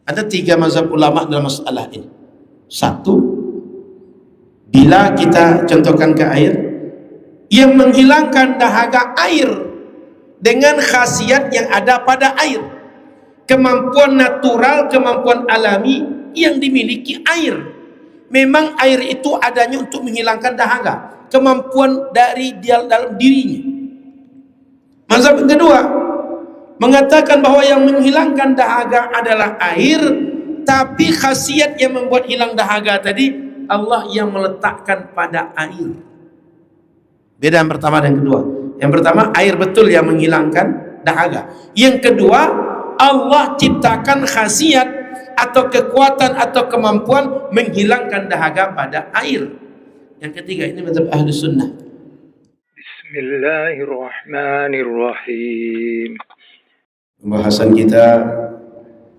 Ada 3 mazhab ulama dalam masalah ini. Satu, bila kita contohkan ke air, yang menghilangkan dahaga air dengan khasiat yang ada pada air, kemampuan natural, kemampuan alami yang dimiliki air. Memang air itu adanya untuk menghilangkan dahaga, kemampuan dari dalam dirinya. Mazhab yang kedua mengatakan bahwa yang menghilangkan dahaga adalah air, tapi khasiat yang membuat hilang dahaga tadi Allah yang meletakkan pada air. Beda yang pertama dan kedua. Yang pertama, air betul yang menghilangkan dahaga. Yang kedua, Allah ciptakan khasiat atau kekuatan atau kemampuan menghilangkan dahaga pada air. Yang ketiga, ini mazhab ahli sunnah. Bismillahirrahmanirrahim. Pembahasan kita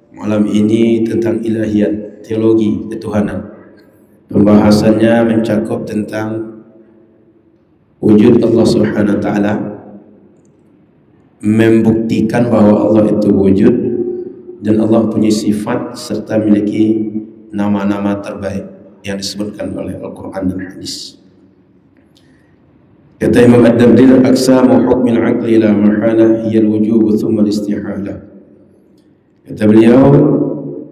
malam ini tentang ilahiyat, teologi ketuhanan. Pembahasannya mencakup tentang wujud Allah Subhanahu wa taala, membuktikan bahwa Allah itu wujud dan Allah punya sifat serta memiliki nama-nama terbaik yang disebutkan oleh Al-Quran dan Hadis. Kata Imam Ad-Dabdil, aqsamu hukmil aqli la mahala hiya al-wujub thumma al-istihala. Kata beliau,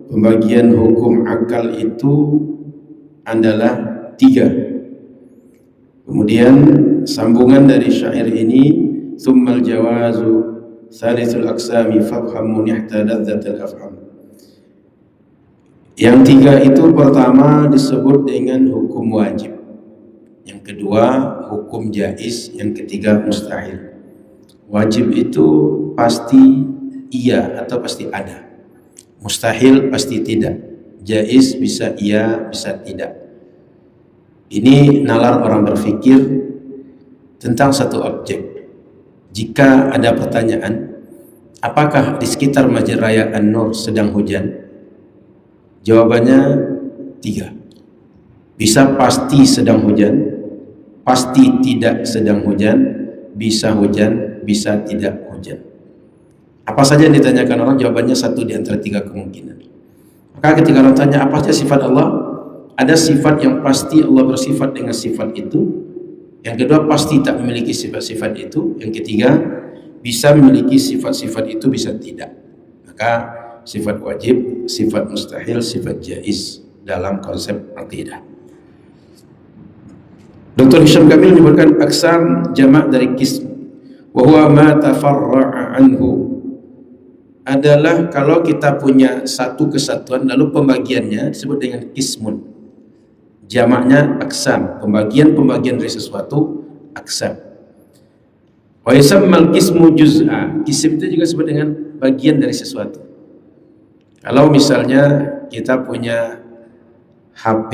pembagian hukum akal itu adalah 3. Kemudian sambungan dari syair ini, thummal jawazu thalithul aqsami fafham munihta ladzatul afham. Yang 3 itu pertama disebut dengan hukum wajib, yang kedua hukum jaiz, yang ketiga mustahil. Wajib itu pasti iya atau pasti ada, mustahil pasti tidak, jaiz bisa iya bisa tidak. Ini nalar orang berpikir tentang satu objek. Jika ada pertanyaan, apakah di sekitar Masjid Raya An-Nur sedang hujan? Jawabannya 3. Bisa pasti sedang hujan, pasti tidak sedang hujan, bisa hujan, bisa tidak hujan. Apa saja yang ditanyakan orang, jawabannya 1 di antara 3 kemungkinan. Maka ketika orang tanya apa saja sifat Allah, ada sifat yang pasti Allah bersifat dengan sifat itu. Yang kedua, pasti tak memiliki sifat-sifat itu. Yang ketiga, bisa memiliki sifat-sifat itu, bisa tidak. Maka sifat wajib, sifat mustahil, sifat jaiz dalam konsep aqidah. Dr. Hisham Kamil menyebutkan aksam jamak dari qism, wa huwa ma tafarra'a anhu, adalah kalau kita punya satu kesatuan lalu pembagiannya disebut dengan qismun. Jamaknya aksam, pembagian dari sesuatu, aksam. Wa yusammal qismu juz'a, qism itu juga disebut dengan bagian dari sesuatu. Kalau misalnya kita punya HP,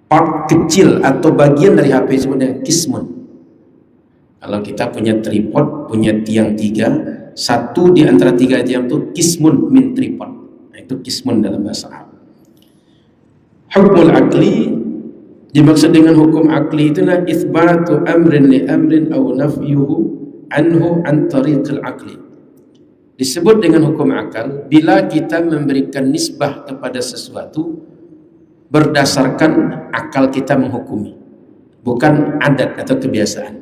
part kecil atau bagian dari HP disebut dengan qismun. Kalau kita punya tripod, punya tiang 3, satu di antara 3 tiang itu qismun min tripod. Nah, itu qismun dalam bahasa Arab. Hukmul akli, dimaksud dengan hukum akli itulah itsbatu amrin li amrin aw nafyuhu anhu an tariqil akli. Disebut dengan hukum akal bila kita memberikan nisbah kepada sesuatu berdasarkan akal kita menghukumi, bukan adat atau kebiasaan,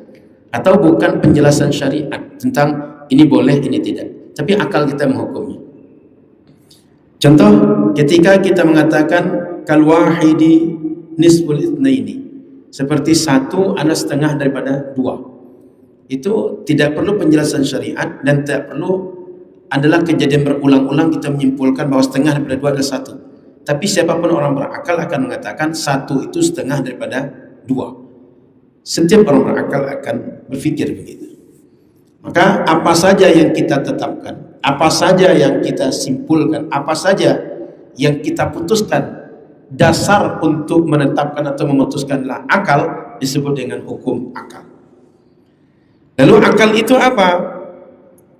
atau bukan penjelasan syariat tentang ini boleh ini tidak, tapi akal kita menghukumi. Contoh, ketika kita mengatakan kal wahidi nisful itsnaini, seperti 1 adalah setengah daripada 2, itu tidak perlu penjelasan syariat dan tidak perlu adalah kejadian berulang-ulang kita menyimpulkan bahwa setengah daripada 2 adalah 1. Tapi siapapun orang berakal akan mengatakan 1 itu setengah daripada 2. Setiap orang berakal akan berpikir begitu. Maka apa saja yang kita tetapkan, apa saja yang kita simpulkan, apa saja yang kita putuskan, dasar untuk menetapkan atau memutuskanlah akal, disebut dengan hukum akal. Lalu akal itu apa?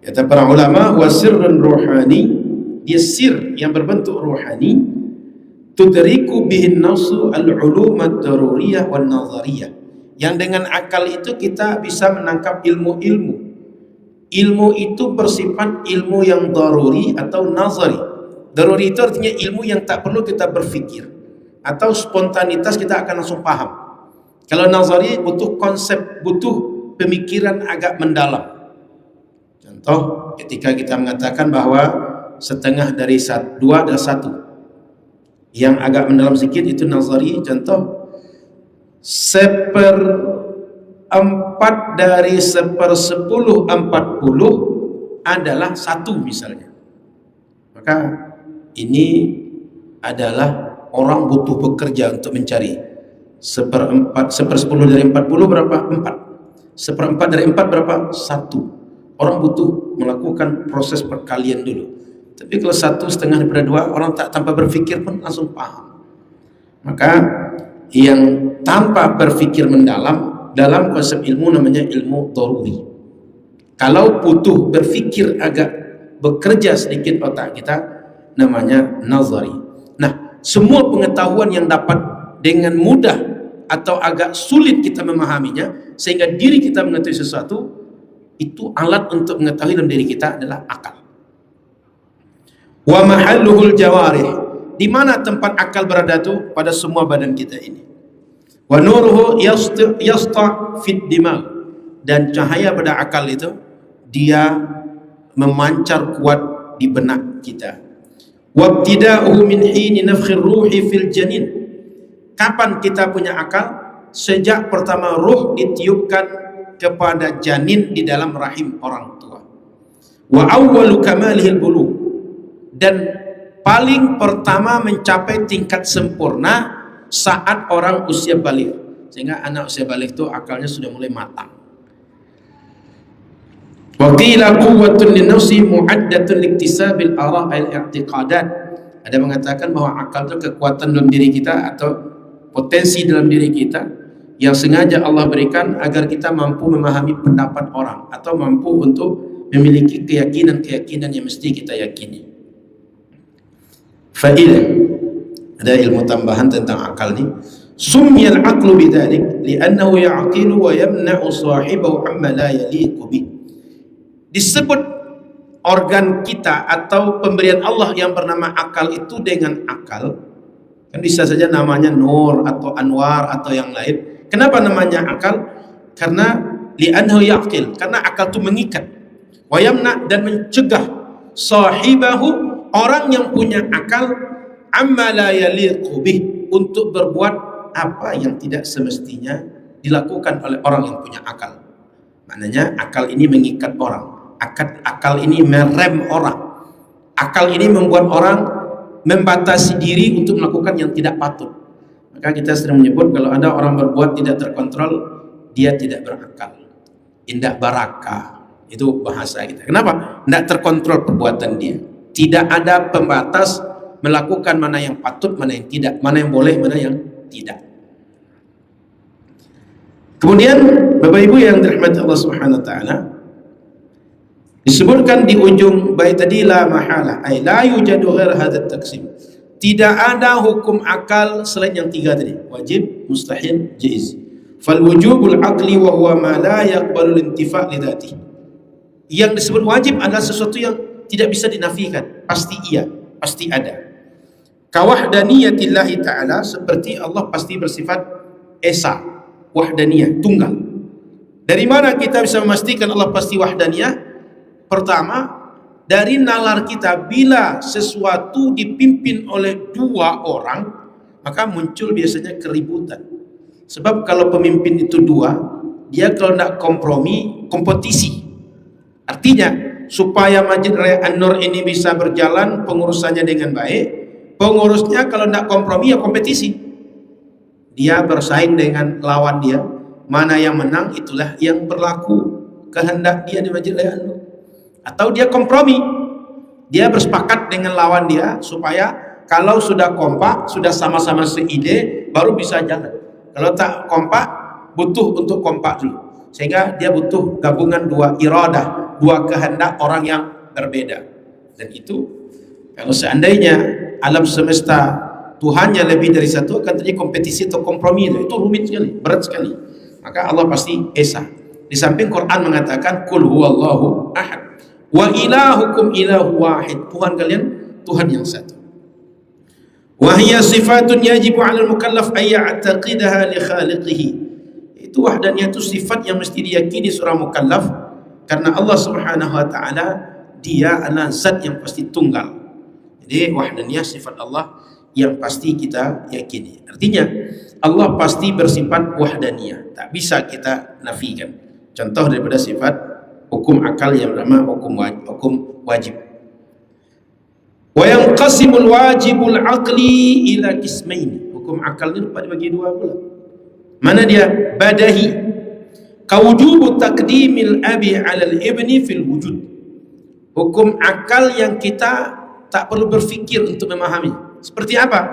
Kata para ulama, wa sirrun ruhani, dia sir yang berbentuk ruhani, tudriku bihin nafsu al-ulum ad-daruriyah wan nazariyah, yang dengan akal itu kita bisa menangkap ilmu-ilmu. Ilmu itu bersifat ilmu yang daruri atau nazari, Daruri itu artinya ilmu yang tak perlu kita berfikir, atau spontanitas kita akan langsung paham. Kalau nazari butuh konsep, butuh pemikiran agak mendalam. Contoh, ketika kita mengatakan bahwa setengah dari dua adalah satu, yang agak mendalam sedikit itu nazari. Contoh, 1/4 dari 1/10 40 adalah satu misalnya. Maka ini adalah orang butuh bekerja untuk mencari 1/10 dari 40 berapa? 4. 1/4 dari 4 berapa? 1. Orang butuh melakukan proses perkalian dulu. Tapi kalau 1/2 daripada 2, orang tak tanpa berfikir pun langsung paham. Maka yang tanpa berfikir mendalam dalam konsep ilmu namanya ilmu daruri. Kalau butuh berfikir agak bekerja sedikit otak kita, namanya nazari. Nah, semua pengetahuan yang dapat dengan mudah atau agak sulit kita memahaminya sehingga diri kita mengetahui sesuatu, itu alat untuk mengetahui dalam diri kita adalah akal. Wa mahalluhul jawarih, di mana tempat akal berada itu? Pada semua badan kita ini. Wa nuruhu yasta fit dimag, dan cahaya pada akal itu dia memancar kuat di benak kita. Wa ibtida'uhu min hini nafkhir ruhi fil janin, kapan kita punya akal? Sejak pertama ruh ditiupkan kepada janin di dalam rahim orang tua. Wa awwalu kamalihil bulugh, dan paling pertama mencapai tingkat sempurna saat orang usia balik. Sehingga anak usia balik itu akalnya sudah mulai matang. Wa qila quwwatun linnafsi mu'addatun liktisabil ara'il i'tiqadat. Ada mengatakan bahwa akal itu kekuatan dalam diri kita atau potensi dalam diri kita yang sengaja Allah berikan agar kita mampu memahami pendapat orang atau mampu untuk memiliki keyakinan-keyakinan yang mesti kita yakini. Fa'ilah, ada ilmu tambahan tentang akal ni. Summiyal aqlu bidzalik li'annahu ya'qilu wa yamna'u sahibahu amma la yaliqu bih. Disebut organ kita atau pemberian Allah yang bernama akal itu dengan akal. Kan bisa saja namanya nur atau anwar atau yang lain. Kenapa namanya akal? Karena li'annahu ya'qil, karena akal itu mengikat. Wa yamna, dan mencegah sahibahu, orang yang punya akal, amma la yaliqu bih, untuk berbuat apa yang tidak semestinya dilakukan oleh orang yang punya akal. Maknanya akal ini mengikat orang, akal ini merem orang, akal ini membuat orang membatasi diri untuk melakukan yang tidak patut. Maka kita sering menyebut kalau ada orang berbuat tidak terkontrol, dia tidak berakal, indah barakah, itu bahasa kita. Kenapa? Tidak terkontrol perbuatan dia, tidak ada pembatas melakukan mana yang patut, mana yang tidak, mana yang boleh, mana yang tidak. Kemudian Bapak Ibu yang dirahmati Allah Subhanahu wa taala, disebutkan di ujung bait tadi, la mahala ay la yujadu ghair hadzal taqsim. Tidak ada hukum akal selain yang tiga tadi, wajib, mustahil, jaiz. Fal wujubul aqli wa huwa ma la yaqbalu al-intifa' li dzatihi. Yang disebut wajib adalah sesuatu yang tidak bisa dinafikan, pasti iya, pasti ada. Kawahdaniyatillahi ta'ala, seperti Allah pasti bersifat esa, wahdaniyah, tunggal. Dari mana kita bisa memastikan Allah pasti wahdaniyah? Pertama, dari nalar kita, bila sesuatu dipimpin oleh dua orang, maka muncul biasanya keributan. Sebab kalau pemimpin itu dua, dia kalau tidak kompromi, kompetisi. Artinya, supaya Masjid Raya An-Nur ini bisa berjalan pengurusannya dengan baik, pengurusnya kalau tidak kompromi ya kompetisi. Dia bersaing dengan lawan dia, mana yang menang itulah yang berlaku kehendak dia di Masjid Raya An-Nur. Atau dia kompromi, dia bersepakat dengan lawan dia supaya kalau sudah kompak, sudah sama-sama seide, baru bisa jalan. Kalau tak kompak, butuh untuk kompak dulu, sehingga dia butuh gabungan dua iradah, dua kehendak orang yang berbeda. Dan itu kalau seandainya alam semesta Tuhannya lebih dari satu, akan terjadi kompetisi atau kompromi. Itu rumit sekali, berat sekali. Maka Allah pasti esa. Di samping Quran mengatakan kul huwallahu ahad wa ilahukum ilahu wahid, Tuhan kalian Tuhan yang satu. Wa hiya sifatun yajibu 'alal mukallaf ay ya'taqidaha li khaliqihi. Itu wahdaniyah, itu sifat yang mesti diyakini seorang mukallaf, karena Allah Subhanahu wa taala dia adalah zat yang pasti tunggal. Jadi wahdaniyah sifat Allah yang pasti kita yakini. Artinya Allah pasti bersifat wahdaniyah, tak bisa kita nafikan. Contoh daripada sifat hukum akal yang bernama hukum wajib. Wa yanqasimul wajibul aqli ila qismain. Hukum akal ini dibagi dua pula. Mana dia? Badahi. Kawujubu taqdimil abi 'alal ibni fil wujud. Hukum akal yang kita tak perlu berfikir untuk memahami. Seperti apa?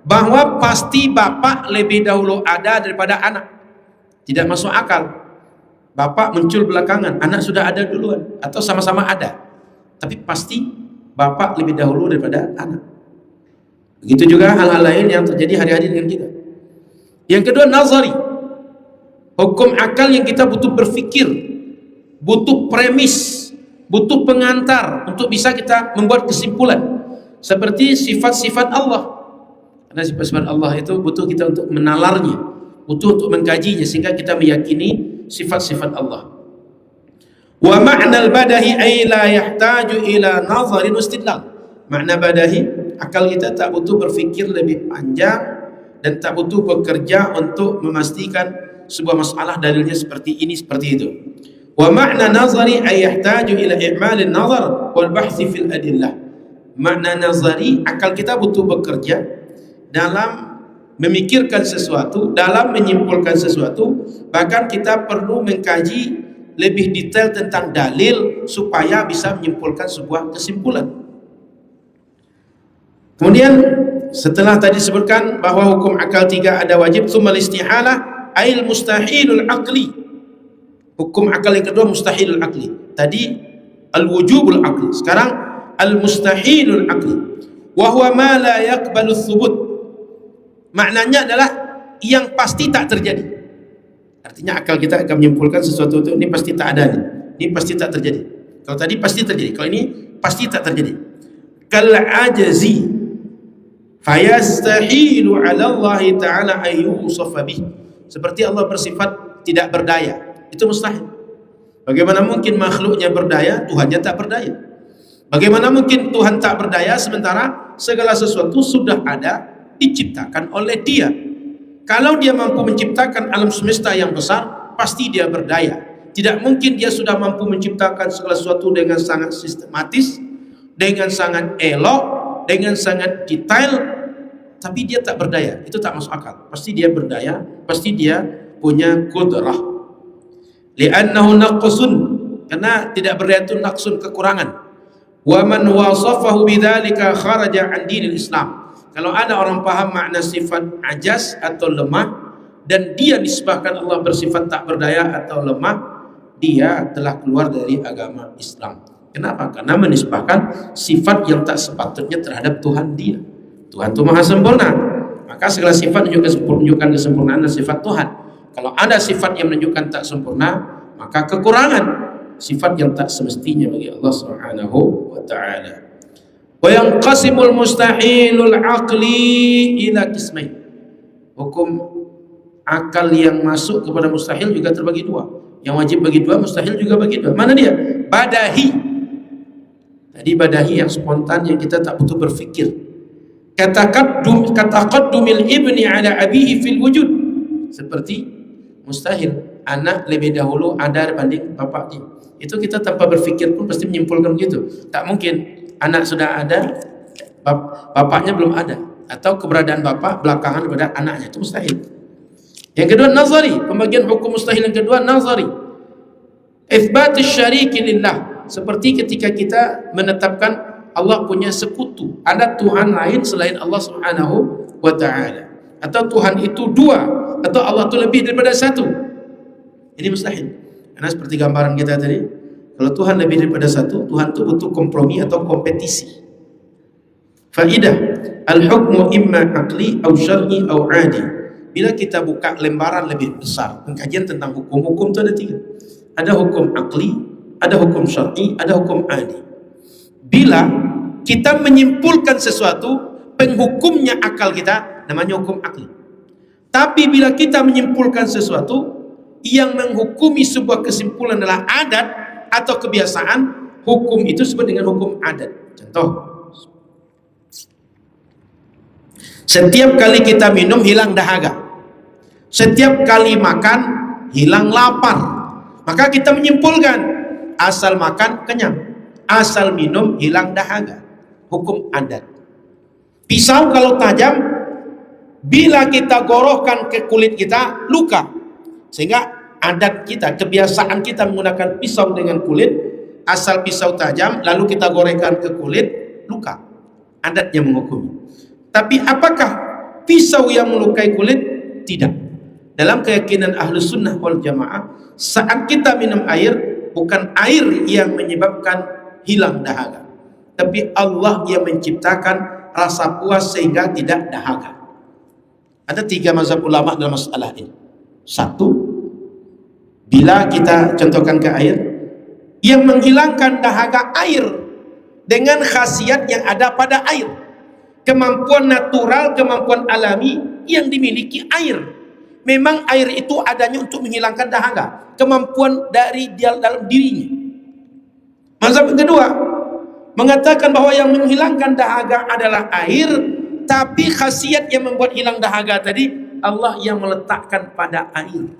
Bahwa pasti bapak lebih dahulu ada daripada anak. Tidak masuk akal. Bapak muncul belakangan, anak sudah ada duluan, atau sama-sama ada. Tapi pasti bapak lebih dahulu daripada anak. Begitu juga hal-hal lain yang terjadi hari-hari dengan kita. Yang kedua, nazari. Hukum akal yang kita butuh berfikir, butuh premis, butuh pengantar untuk bisa kita membuat kesimpulan. Seperti sifat-sifat Allah. Karena sifat-sifat Allah itu butuh kita untuk menalarnya, butuh untuk mengkajinya, sehingga kita meyakini sifat-sifat Allah. Wa ma'nal badahi ay la yahtaju ila nazarin istidlal. Makna badahi, akal kita tak butuh berfikir lebih panjang dan tak butuh bekerja untuk memastikan sebuah masalah dalilnya seperti ini, seperti itu. Wa ma'na nazari ay yahtaju ila i'malin nazar wal bahthi fil adillah. Makna nazari, akal kita butuh bekerja dalam memikirkan sesuatu, dalam menyimpulkan sesuatu, bahkan kita perlu mengkaji lebih detail tentang dalil supaya bisa menyimpulkan sebuah kesimpulan. Kemudian setelah tadi disebutkan bahwa hukum akal tiga ada wajib, tsummal istihalah ail mustahilul aqli. Hukum akal yang kedua mustahilul aqli. Tadi al-wujubul aqli, sekarang al-mustahilul aqli. Wa huwa ma la yaqbalu thubut. Maknanya adalah yang pasti tak terjadi. Artinya akal kita akan menyimpulkan sesuatu itu, ini pasti tak ada nih, ini pasti tak terjadi. Kalau tadi pasti terjadi, kalau ini pasti tak terjadi. Kal ajazi fayastahilu 'ala Allah ta'ala ayyusafa bih. Seperti Allah bersifat tidak berdaya, itu mustahil. Bagaimana mungkin makhluknya berdaya, Tuhannya tak berdaya? Bagaimana mungkin Tuhan tak berdaya sementara segala sesuatu sudah ada, diciptakan oleh Dia? Kalau Dia mampu menciptakan alam semesta yang besar, pasti Dia berdaya. Tidak mungkin Dia sudah mampu menciptakan segala sesuatu dengan sangat sistematis, dengan sangat elok, dengan sangat detail, tapi Dia tak berdaya. Itu tak masuk akal. Pasti Dia berdaya, pasti Dia punya qudrah. Li'annahu naqsun, karena tidak berdaya itu naqsun, kekurangan. Wa man wasafahu bidzalika kharaja an dinil Islam. Kalau ada orang paham makna sifat ajaz atau lemah dan dia nisbahkan Allah bersifat tak berdaya atau lemah, dia telah keluar dari agama Islam. Kenapa? Karena menisbahkan sifat yang tak sepatutnya terhadap Tuhan dia. Tuhan itu maha sempurna, maka segala sifat menunjukkan kesempurnaan dan sifat Tuhan. Kalau ada sifat yang menunjukkan tak sempurna, maka kekurangan, sifat yang tak semestinya bagi Allah Subhanahu wa ta'ala. Wa yanqasimul mustahilul aqli ila qismain. Hukum akal yang masuk kepada mustahil juga terbagi dua. Yang wajib bagi dua, mustahil juga bagi dua. Mana dia? Badahi. Tadi badahi yang spontan, yang kita tak butuh berfikir. Kataqaddumil ibni ala abihi fil wujud. Seperti mustahil, anak lebih dahulu ada dibanding bapaknya. Itu kita tanpa berfikir pun pasti menyimpulkan begitu. Tak mungkin anak sudah ada, bapaknya belum ada, atau keberadaan bapak belakangan daripada anaknya, itu mustahil. Yang kedua nazari, pembagian hukum mustahil yang kedua nazari. Itsbatus syariki lillah, seperti ketika kita menetapkan Allah punya sekutu, ada Tuhan lain selain Allah Subhanahu wa ta'ala, atau Tuhan itu dua, atau Allah itu lebih daripada satu. Ini mustahil. Karena seperti gambaran kita tadi, kalau Tuhan lebih daripada satu, Tuhan itu butuh kompromi atau kompetisi. Faidah, al-hukmu imma aqli au syar'i au 'adi. Bila kita buka lembaran lebih besar, pengkajian tentang hukum-hukum itu ada tiga. Ada hukum aqli, ada hukum syar'i, ada hukum 'adi. Bila kita menyimpulkan sesuatu, penghukumnya akal kita, namanya hukum akli. Tapi bila kita menyimpulkan sesuatu yang menghukumi sebuah kesimpulan adalah adat atau kebiasaan, hukum itu disebut dengan hukum adat. Contoh, setiap kali kita minum hilang dahaga, setiap kali makan hilang lapar. Maka kita menyimpulkan, asal makan kenyang, asal minum hilang dahaga. Hukum adat. Pisau kalau tajam, bila kita gorohkan ke kulit kita, luka. Sehingga adat kita, kebiasaan kita menggunakan pisau dengan kulit, asal pisau tajam, lalu kita gorengkan ke kulit, luka. Adatnya menghukumi. Tapi apakah pisau yang melukai kulit? Tidak. Dalam keyakinan Ahlus Sunnah wal Jamaah, saat kita minum air, bukan air yang menyebabkan hilang dahaga, tapi Allah yang menciptakan rasa puas sehingga tidak dahaga. Ada 3 mazhab ulama dalam masalah ini. 1, bila kita contohkan ke air, yang menghilangkan dahaga air dengan khasiat yang ada pada air, kemampuan natural, kemampuan alami yang dimiliki air. Memang air itu adanya untuk menghilangkan dahaga, kemampuan dari dalam dirinya. Mazhab kedua mengatakan bahwa yang menghilangkan dahaga adalah air, tapi khasiat yang membuat hilang dahaga tadi Allah yang meletakkan pada air.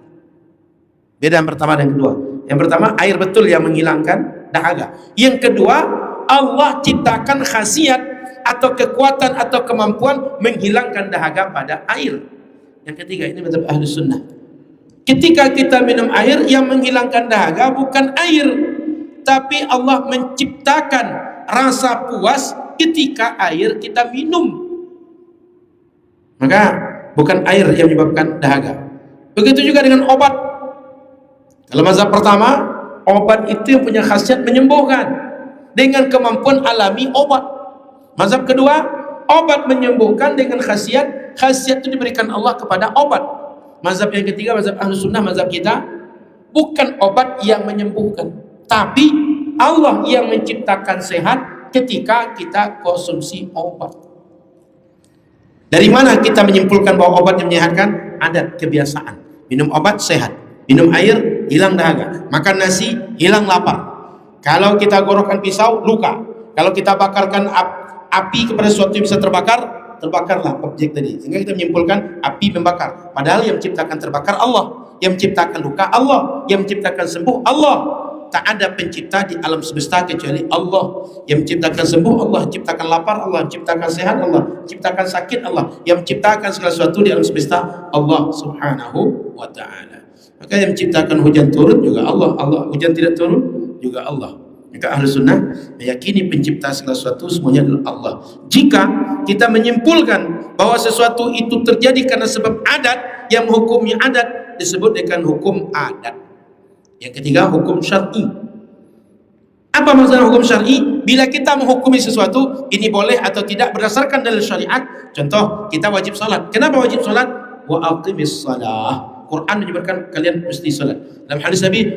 Beda yang pertama dan kedua. Yang pertama, air betul yang menghilangkan dahaga. Yang kedua, Allah ciptakan khasiat atau kekuatan atau kemampuan menghilangkan dahaga pada air. Yang ketiga, ini mazhab Ahlus Sunnah. Ketika kita minum air, yang menghilangkan dahaga bukan air, tapi Allah menciptakan rasa puas ketika air kita minum. Maka bukan air yang menyebabkan dahaga. Begitu juga dengan obat. Kalau mazhab pertama, obat itu yang punya khasiat menyembuhkan dengan kemampuan alami obat. Mazhab kedua, obat menyembuhkan dengan khasiat itu diberikan Allah kepada obat. Mazhab yang ketiga, mazhab Ahlus Sunnah, mazhab kita, bukan obat yang menyembuhkan, tapi Allah yang menciptakan sehat ketika kita konsumsi obat. Dari mana kita menyimpulkan bahwa obat yang menyehatkan? Adat, kebiasaan. Minum obat sehat, minum air hilang dahaga, makan nasi hilang lapar. Kalau kita gorohkan pisau, luka. Kalau kita bakarkan api kepada sesuatu yang bisa terbakarlah objek tadi. Sehingga kita menyimpulkan api membakar. Padahal yang menciptakan terbakar Allah, yang menciptakan luka Allah, yang menciptakan sembuh Allah. Tak ada pencipta di alam semesta kecuali Allah. Yang menciptakan sembuh Allah, menciptakan lapar Allah, menciptakan sehat Allah, menciptakan sakit Allah, yang menciptakan segala sesuatu di alam semesta Allah Subhanahu wa ta'ala. Maka yang menciptakan hujan turun juga Allah, hujan tidak turun juga Allah. Maka Ahlus Sunnah meyakini pencipta segala sesuatu semuanya adalah Allah. Jika kita menyimpulkan bahwa sesuatu itu terjadi karena sebab adat, yang menghukumnya adat disebut dengan hukum adat. Yang ketiga, hukum syar'i. Apa maksudnya hukum syar'i? Bila kita menghukumi sesuatu, ini boleh atau tidak berdasarkan dalil syariat. Contoh, kita wajib salat. Kenapa wajib salat? Wa aqimis salah. Quran menyebutkan kalian mesti salat. Dalam hadis Nabi,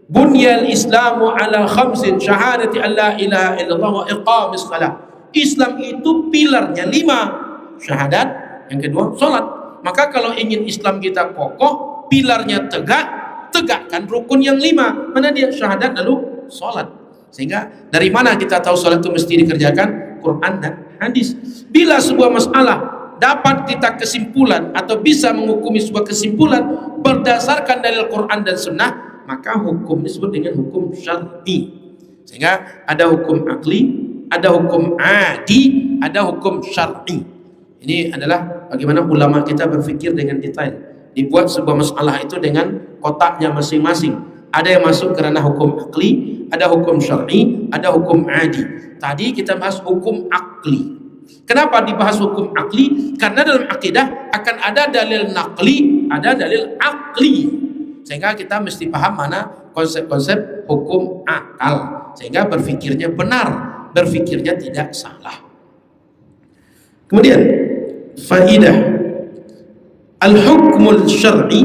bunyal islamu ala khamsin, syahadati an la ilaha illallah wa iqamis salah. Islam itu pilarnya 5. Syahadat, yang kedua salat. Maka kalau ingin Islam kita kokoh, pilarnya tegakkan rukun yang 5. Mana dia? Syahadat lalu salat. Sehingga dari mana kita tahu salat itu mesti dikerjakan? Quran dan hadis. Bila sebuah masalah dapat kita kesimpulan atau bisa menghukumi sebuah kesimpulan berdasarkan dalil Quran dan Sunnah, maka hukum disebut dengan hukum syar'i. Sehingga ada hukum akli, ada hukum adi, ada hukum syar'i. Ini adalah bagaimana ulama kita berfikir dengan detail. Dibuat sebuah masalah itu dengan kotaknya masing-masing. Ada yang masuk kerana hukum akli, ada hukum syar'i, ada hukum adi. Tadi kita bahas hukum akli. Kenapa dibahas hukum akli? Karena dalam akidah akan ada dalil naqli, ada dalil akli. Sehingga kita mesti paham mana konsep-konsep hukum akal. Sehingga berfikirnya benar, berfikirnya tidak salah. Kemudian faidah al-hukmul syar'i.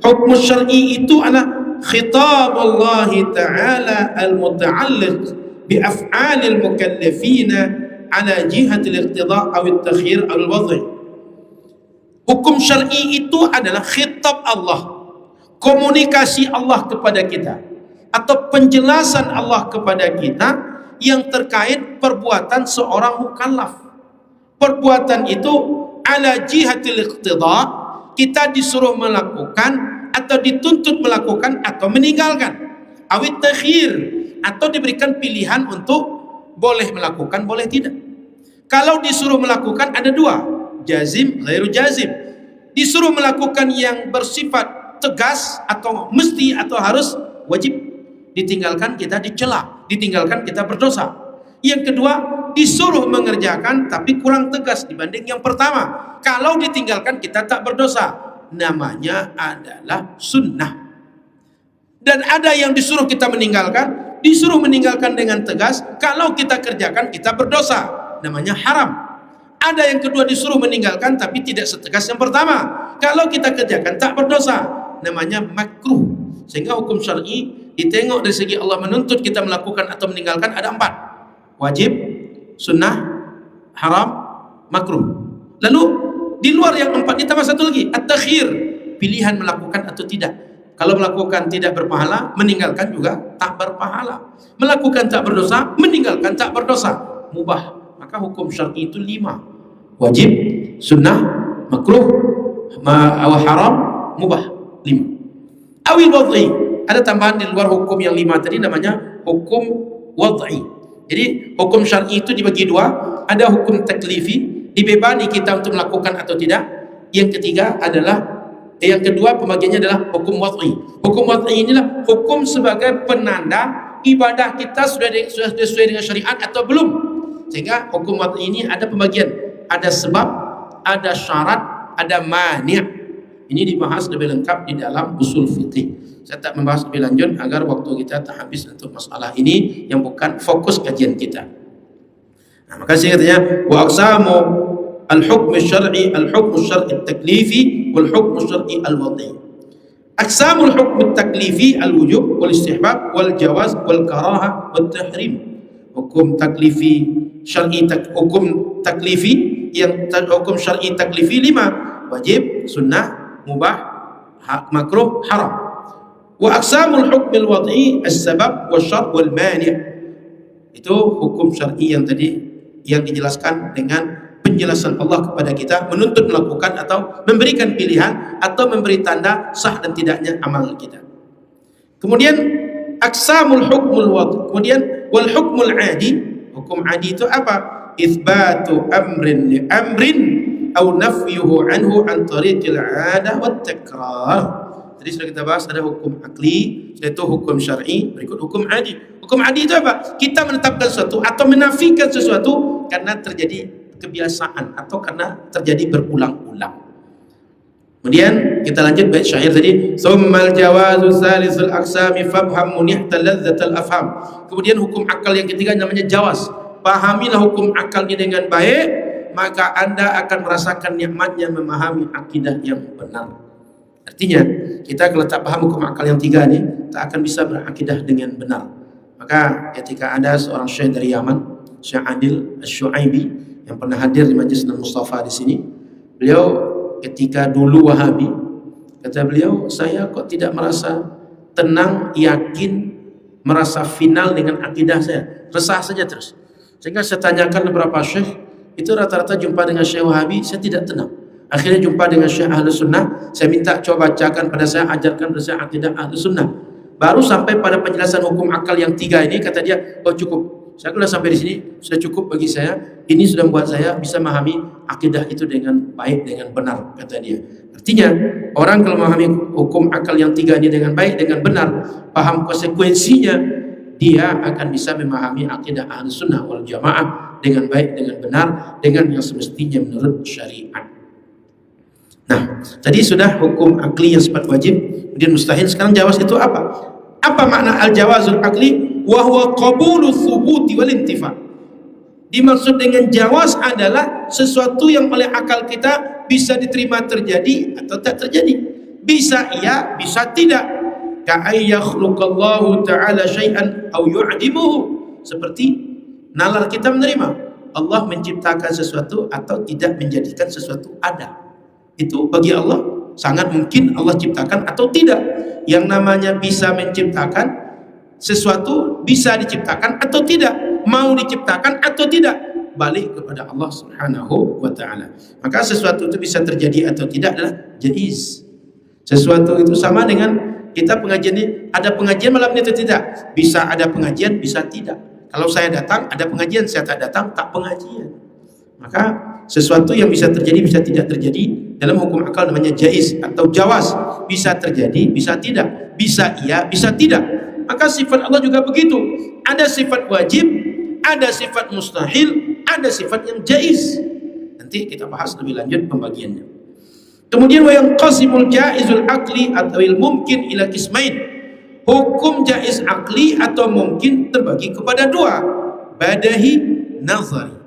Hukm syar'i itu adalah khitab Allah Ta'ala al-muta'alliq bi af'alil mukallafina ala jihatil iqtida' aw at-takhyir aw al-wad'i. Hukum syar'i itu adalah khitab Allah, komunikasi Allah kepada kita, atau penjelasan Allah kepada kita yang terkait perbuatan seorang mukallaf. Perbuatan itu ala jihatil iqtida', kita disuruh melakukan atau dituntut melakukan atau meninggalkan, awit takhir, atau diberikan pilihan untuk boleh melakukan boleh tidak. Kalau disuruh melakukan ada dua, jazim, ghairu jazim. Disuruh melakukan yang bersifat tegas atau mesti atau harus, wajib. Ditinggalkan kita dicela, ditinggalkan kita berdosa. Yang kedua, disuruh mengerjakan tapi kurang tegas dibanding yang pertama. Kalau ditinggalkan kita tak berdosa, namanya adalah sunnah. Dan ada yang disuruh kita meninggalkan, disuruh meninggalkan dengan tegas, kalau kita kerjakan kita berdosa, namanya haram. Ada yang kedua, disuruh meninggalkan tapi tidak setegas yang pertama, kalau kita kerjakan tak berdosa, namanya makruh. Sehingga hukum syar'i ditengok dari segi Allah menuntut kita melakukan atau meninggalkan ada 4: wajib, sunnah, haram, makruh. Lalu di luar yang 4 ditambah satu lagi, at-takhir, pilihan melakukan atau tidak. Kalau melakukan tidak berpahala, meninggalkan juga tak berpahala. Melakukan tak berdosa, meninggalkan tak berdosa, mubah. Maka hukum syar'i itu 5: wajib, sunnah, makruh, haram, mubah. 5. Awil wad'i, ada tambahan di luar hukum yang 5 tadi, namanya hukum wad'i. Jadi hukum syar'i itu dibagi 2, ada hukum taklifi, dibebani kita untuk melakukan atau tidak. Yang ketiga adalah yang kedua pembagiannya adalah hukum wad'i. Hukum wad'i inilah hukum sebagai penanda ibadah kita sudah sesuai dengan syariat atau belum. Sehingga hukum wad'i ini ada pembagian, ada sebab, ada syarat, ada mani'. Ini dibahas lebih lengkap di dalam usul fiqih. Saya tak membahas lebih lanjut agar waktu kita tak habis untuk masalah ini yang bukan fokus kajian kita. Nah, maka saya katanya wa aqsamu al-hukm syar'i al-hukm syar'i at-taklifi wal hukm syar'i al-wad'i. Aqsamul hukm at-taklifi al-wujub wal istihbab wal jawaz wal karaha wat tahrim. Hukum taklifi syar'i, hukum taklifi yang hukum syar'i taklifi 5: wajib, sunnah, mubah, makruh, haram. Wa aqsamul hukm al-wad'i as-sabab wasyart wal mani'. Itu hukum syar'i yang tadi yang dijelaskan dengan penjelasan Allah kepada kita, menuntut melakukan atau memberikan pilihan atau memberi tanda sah dan tidaknya amal kita. Kemudian aqsamul hukmul wad'i, kemudian wal hukmul adi. Hukum adi itu apa? Itsbatu amrin li amrin aw nafyuhu anhu an tariqil 'adah wat takrar. Tadi sudah kita bahas ada hukum akli, yaitu hukum syar'i, berikut hukum adi. Hukum adi itu apa? Kita menetapkan sesuatu atau menafikan sesuatu karena terjadi kebiasaan atau karena terjadi berulang-ulang. Kemudian kita lanjut bait syair tadi, summal jawazu salisul aqsami fabham munihta ladzatal afham. Kemudian hukum akal yang ketiga namanya jawaz. Pahamilah hukum akal ini dengan baik, maka Anda akan merasakan nikmatnya memahami akidah yang benar. Artinya, kita kalau tak paham hukum akal yang 3 ini, tak akan bisa berakidah dengan benar. Maka ketika ada seorang syekh dari Yaman, Syekh Adil Asy-Syuaibi, yang pernah hadir di Majlis Mustafa di sini, beliau ketika dulu Wahabi, kata beliau, saya kok tidak merasa tenang, yakin, merasa final dengan akidah saya, resah saja terus. Sehingga saya tanyakan beberapa syekh, itu rata-rata jumpa dengan syekh Wahabi, saya tidak tenang. Akhirnya jumpa dengan syekh Ahlus Sunnah, saya minta coba bacakan pada saya, ajarkan pada saya akidah Ahlus Sunnah. Baru sampai pada penjelasan hukum akal yang 3 ini, kata dia, oh cukup. Saya sudah sampai di sini, sudah cukup bagi saya. Ini sudah membuat saya bisa memahami akidah itu dengan baik, dengan benar, kata dia. Artinya, orang kalau memahami hukum akal yang 3 ini dengan baik, dengan benar, paham konsekuensinya, dia akan bisa memahami akidah Ahlus Sunnah wal Jamaah dengan baik, dengan benar, dengan yang semestinya menurut syariat. Nah, tadi sudah hukum akli yang sifat wajib, kemudian mustahil. Sekarang jawaz itu apa? Apa makna al-jawazul akli? Wa huwa qabulu thubuti wal intifa. Dimaksud dengan jawaz adalah sesuatu yang oleh akal kita bisa diterima terjadi atau tak terjadi. Bisa iya, bisa tidak. Ka'ay yakhluqallahu ta'ala syai'an aw yu'dimuhu. seperti nalar kita menerima Allah menciptakan sesuatu atau tidak menjadikan sesuatu ada. Itu bagi Allah sangat mungkin Allah ciptakan atau tidak. Yang namanya bisa menciptakan sesuatu, bisa diciptakan atau tidak, mau diciptakan atau tidak, balik kepada Allah Subhanahu wa ta'ala. Maka sesuatu itu bisa terjadi atau tidak adalah jaiz. Sesuatu itu sama dengan kita pengajian ini, ada pengajian malam ini atau tidak, bisa ada pengajian, bisa tidak. Kalau saya datang ada pengajian, saya tak datang tak pengajian. Maka sesuatu yang bisa terjadi bisa tidak terjadi dalam hukum akal namanya jaiz atau jawaz. Bisa terjadi, bisa tidak, bisa iya, bisa tidak. Maka sifat Allah juga begitu. Ada sifat wajib, ada sifat mustahil, ada sifat yang jaiz. Nanti kita bahas lebih lanjut pembagiannya. Kemudian wa yanqasimul jaizul aqli atau mungkin ila qismain. Hukum jaiz akli atau mungkin terbagi kepada dua, badahi, nazari.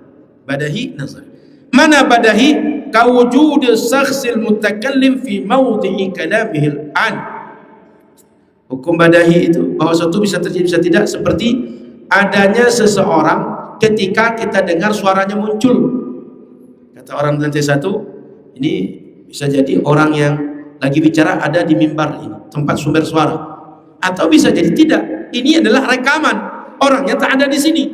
Badahi, nazari. Mana badahi? Kawujud syakhsil mutakallim fi mawdi'i kalamihil an. Hukum badahi itu bahwa sesuatu bisa terjadi bisa tidak, seperti adanya seseorang ketika kita dengar suaranya muncul. Kata orang lantai satu, ini bisa jadi orang yang lagi bicara ada di mimbar ini, tempat sumber suara. Atau bisa jadi tidak, ini adalah rekaman, orangnya tak ada di sini.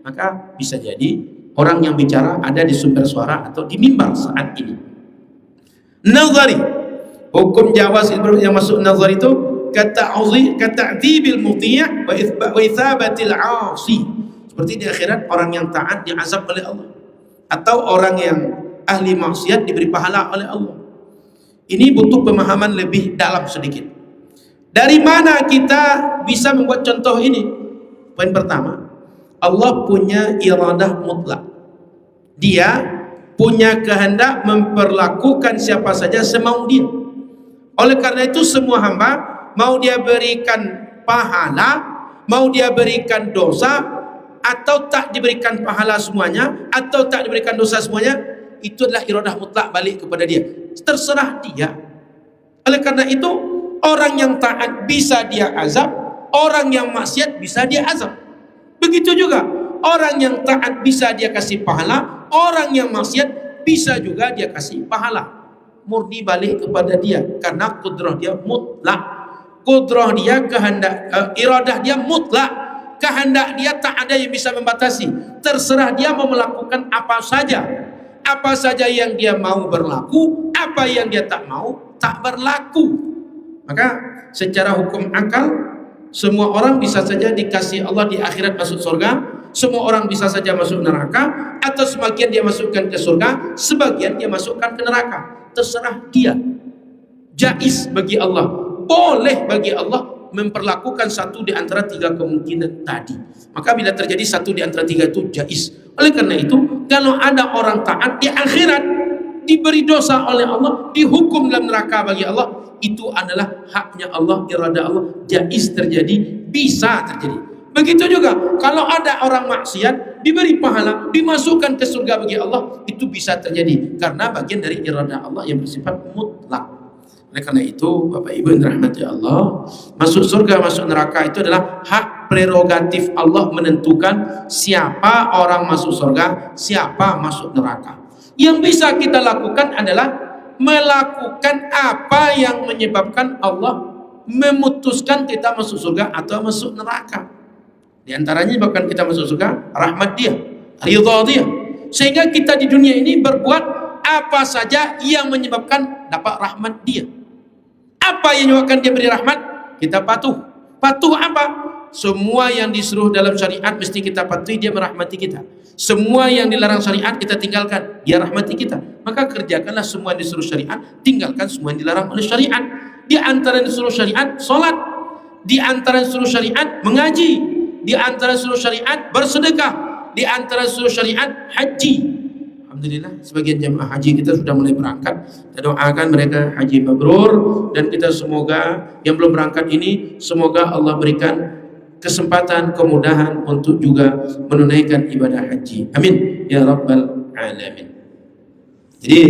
Maka bisa jadi orang yang bicara ada di sumber suara atau di mimbar saat ini. Nazari, hukum jawaz yang masuk nazari itu kata'dzibil mudhi' wa ithabatil 'asi. Seperti di akhirat orang yang taat diazab oleh Allah, atau orang yang ahli maksiat diberi pahala oleh Allah. Ini butuh pemahaman lebih dalam sedikit. Dari mana kita bisa membuat contoh ini? Poin pertama, Allah punya iradah mutlak. Dia punya kehendak memperlakukan siapa saja semau dia. Oleh karena itu semua hamba, mau dia berikan pahala, mau dia berikan dosa, atau tak diberikan pahala semuanya, atau tak diberikan dosa semuanya, itu adalah iradah mutlak balik kepada dia. Terserah dia. Oleh karena itu orang yang taat bisa dia azab, orang yang maksiat bisa dia azab. Begitu juga orang yang taat bisa dia kasih pahala, orang yang maksiat bisa juga dia kasih pahala. Murni balik kepada dia, karena kudrah dia mutlak. Kudrah dia, kehendak, iradah dia mutlak. Kehendak dia tak ada yang bisa membatasi. Terserah dia mau melakukan apa saja. Apa saja yang dia mau berlaku, apa yang dia tak mau tak berlaku. Maka secara hukum akal, semua orang bisa saja dikasih Allah di akhirat masuk surga, semua orang bisa saja masuk neraka, atau sebagian dia masukkan ke surga, sebagian dia masukkan ke neraka. Terserah dia. Jaiz bagi Allah, boleh bagi Allah memperlakukan satu di antara tiga kemungkinan tadi. Maka bila terjadi satu di antara tiga itu jaiz. Oleh karena itu, kalau ada orang taat di akhirat diberi dosa oleh Allah, dihukum dalam neraka bagi Allah, itu adalah haknya Allah, irada Allah, jaiz terjadi, bisa terjadi. Begitu juga kalau ada orang maksiat diberi pahala, dimasukkan ke surga bagi Allah, itu bisa terjadi karena bagian dari irada Allah yang bersifat mutlak. Oleh karena itu, Bapak Ibu yang dirahmati Allah, masuk surga, masuk neraka itu adalah hak prerogatif Allah menentukan siapa orang masuk surga, siapa masuk neraka. Yang bisa kita lakukan adalah melakukan apa yang menyebabkan Allah memutuskan kita masuk surga atau masuk neraka. Di antaranya menyebabkan kita masuk surga rahmat dia, ridha dia. Sehingga kita di dunia ini berbuat apa saja yang menyebabkan dapat rahmat dia. Apa yang menyebabkan dia beri rahmat? Kita patuh. Patuh apa? Semua yang disuruh dalam syariat mesti kita patuhi, dia merahmati kita. Semua yang dilarang syariat kita tinggalkan, dia rahmati kita. Maka kerjakanlah semua yang disuruh syariat, tinggalkan semua yang dilarang oleh syariat. Di antara yang disuruh syariat, solat. Di antara yang disuruh syariat, mengaji. Di antara yang disuruh syariat, bersedekah. Di antara yang disuruh syariat, haji. Alhamdulillah, sebagian jemaah haji kita sudah mulai berangkat. Kita doakan mereka haji mabrur, dan kita semoga yang belum berangkat ini, semoga Allah berikan kesempatan, kemudahan untuk juga menunaikan ibadah haji. Amin ya rabbal alamin. Jadi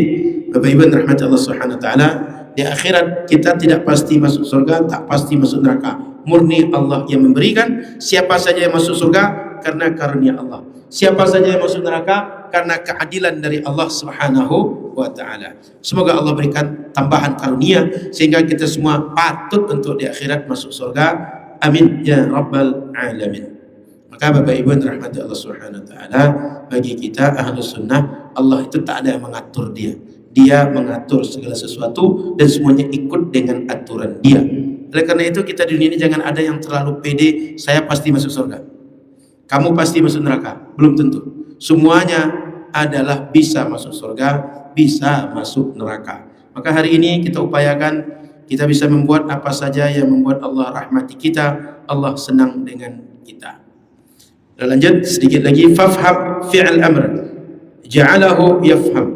Bapak Ibu rahmat Allah Subhanahu wa taala, di akhirat kita tidak pasti masuk surga, tak pasti masuk neraka. Murni Allah yang memberikan. Siapa saja yang masuk surga karena karunia Allah. Siapa saja yang masuk neraka karena keadilan dari Allah Subhanahu wa taala. Semoga Allah berikan tambahan karunia sehingga kita semua patut untuk di akhirat masuk surga. Amin ya rabbal alamin. Maka Bapak Ibu yang dirahmati Allah Subhanahu wa taala, bagi kita Ahlus Sunnah, Allah itu tak ada yang mengatur dia. Dia mengatur segala sesuatu dan semuanya ikut dengan aturan dia. Oleh karena itu kita di dunia ini jangan ada yang terlalu pede, saya pasti masuk surga, kamu pasti masuk neraka. Belum tentu. Semuanya adalah bisa masuk surga, bisa masuk neraka. Maka hari ini kita upayakan kita bisa membuat apa saja yang membuat Allah rahmati kita, Allah senang dengan kita. Dan lanjut sedikit lagi, fafham fi'al amr ja'alahu yafham.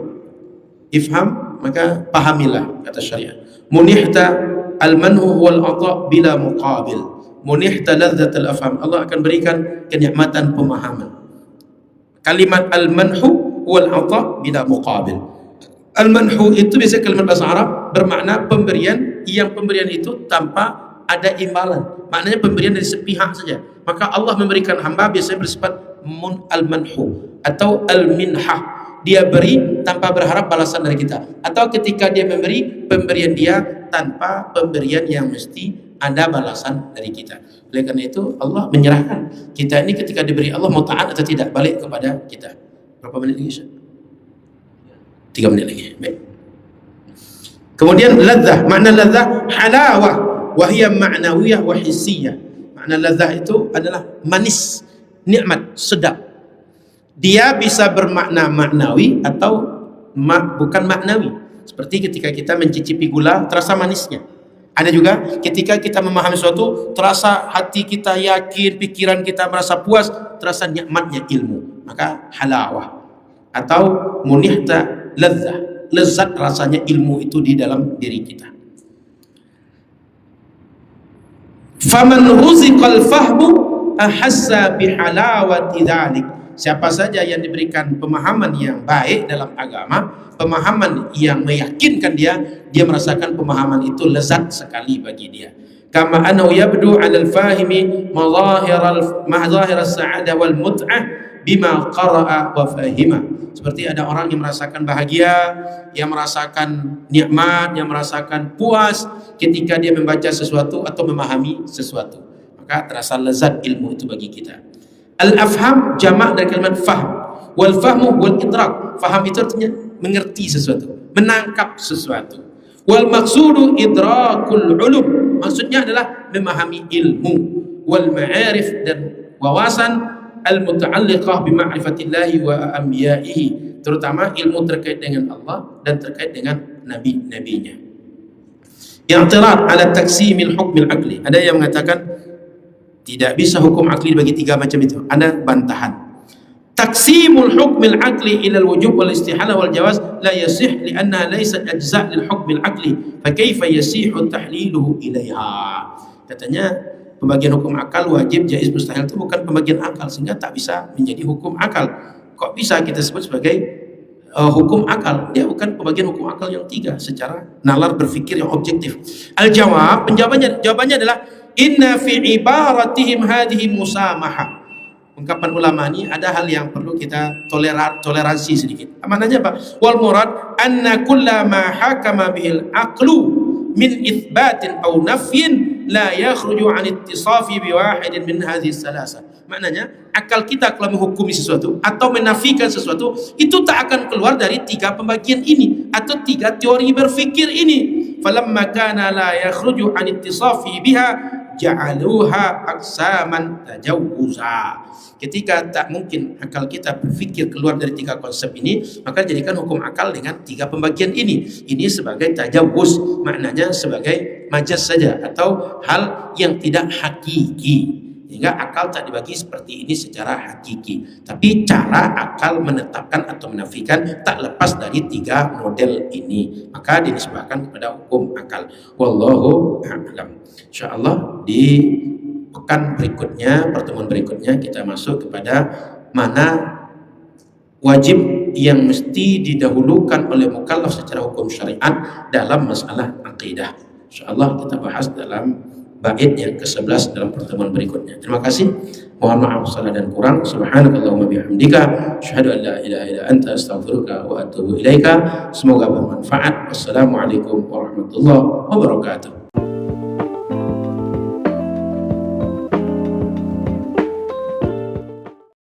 Ifham, maka pahamilah, kata syariat. Munihta al-manhu wal ata' bila muqabil. Munihta ladzat al-afham. Allah akan berikan kenikmatan pemahaman. Kalimat al-manhu wal ata' bila muqabil. Al-manhu itu biasa kalimat bahasa Arab bermakna pemberian, yang pemberian itu tanpa ada imbalan. Maknanya pemberian dari sepihak saja. Maka Allah memberikan hamba biasanya bersifat al-manhu atau al-minhah. Dia beri tanpa berharap balasan dari kita. Atau ketika dia memberi, pemberian dia tanpa pemberian yang mesti ada balasan dari kita. Oleh karena itu Allah menyerahkan kita ini ketika diberi Allah mau taat atau tidak, balik kepada kita. Berapa menit lagi? 3 menit lagi. Baik. Kemudian ladzah, makna ladzah halawah, wahiyya ma'nawiyah wa hissiyah. Makna ladzah itu adalah manis, nikmat, sedap. Dia bisa bermakna maknawi atau bukan maknawi. Seperti ketika kita mencicipi gula, terasa manisnya. Ada juga ketika kita memahami sesuatu, terasa hati kita yakin, pikiran kita merasa puas, terasa nikmatnya ilmu. Maka halawah atau munihta ladzah, lezat rasanya ilmu itu di dalam diri kita. Faman ruziqal fahmu ahassa bihalawati dzalik. Siapa saja yang diberikan pemahaman yang baik dalam agama, pemahaman yang meyakinkan dia, dia merasakan pemahaman itu lezat sekali bagi dia. Kama annahu yabdu 'alal fahimi madhahir as-sa'adah wal mut'ah bima qara'a wa fahima. Seperti ada orang yang merasakan bahagia, yang merasakan nikmat, yang merasakan puas ketika dia membaca sesuatu atau memahami sesuatu. Maka terasa lezat ilmu itu bagi kita. Al-afham jamak dari kalimat fahm. Wal fahmu wal idrak. Faham itu artinya mengerti sesuatu, menangkap sesuatu. Wal maqsudu idrakul ulum. Maksudnya adalah memahami ilmu. Wal ma'arif dan wawasan al-muta'alliqah bi ma'rifatillahi wa anbiya'ihi. Terutama ilmu terkait dengan Allah dan terkait dengan nabi-nabinya. I'tirad ala taksimil hukmil aqli. Ada yang mengatakan tidak bisa hukum akli bagi 3 macam itu. Ada bantahan. Taksimul hukmil akli ila al-wujub wal istihala wal jawaz la yasih lianna laysat ajza' lil hukmil akli fa kaifa yasihu tahliluhu ilaiha. Katanya pembagian hukum akal, wajib, jaiz, mustahil itu bukan pembagian akal, sehingga tak bisa menjadi hukum akal. Kok bisa kita sebut sebagai hukum akal? Dia bukan pembagian hukum akal yang 3 secara nalar berfikir yang objektif. Al-jawab, jawabannya adalah inna fi ibaratihim hadhihi musamahah. Ungkapan ulama ini ada hal yang perlu kita toleransi sedikit. Maknanya apa? Wal murad anna kullama hakama bihil aqlu min itsbatin aw nafyin la yakhruju an ittisafi bi wahidin min hadhihi salasa. Maknanya akal kita kalau menghukumi sesuatu atau menafikan sesuatu itu tak akan keluar dari 3 pembagian ini atau 3 teori berfikir ini. Falamma kana la yakhruju an ittisafi biha ja'aluha aqsaman tajawuza. Ketika tak mungkin akal kita berfikir keluar dari 3 konsep ini, maka jadikan hukum akal dengan 3 pembagian ini. Ini sebagai tajawuz, maknanya sebagai majaz saja atau hal yang tidak hakiki. Sehingga akal tak dibagi seperti ini secara hakiki. Tapi cara akal menetapkan atau menafikan tak lepas dari 3 model ini. Maka dinisbahkan kepada hukum akal. Wallahu a'lam. InsyaAllah di pekan berikutnya, pertemuan berikutnya kita masuk kepada mana wajib yang mesti didahulukan oleh mukallaf secara hukum syariat dalam masalah akidah. InsyaAllah kita bahas dalam bait yang ke-11 dalam pertemuan berikutnya. Terima kasih. Mohon maaf salah dan kurang. Subhanakallahumma bihamdika asyhadu an la ilaha illa anta astaghfiruka wa atubu ilaika. Semoga bermanfaat. Wassalamualaikum warahmatullahi wabarakatuh.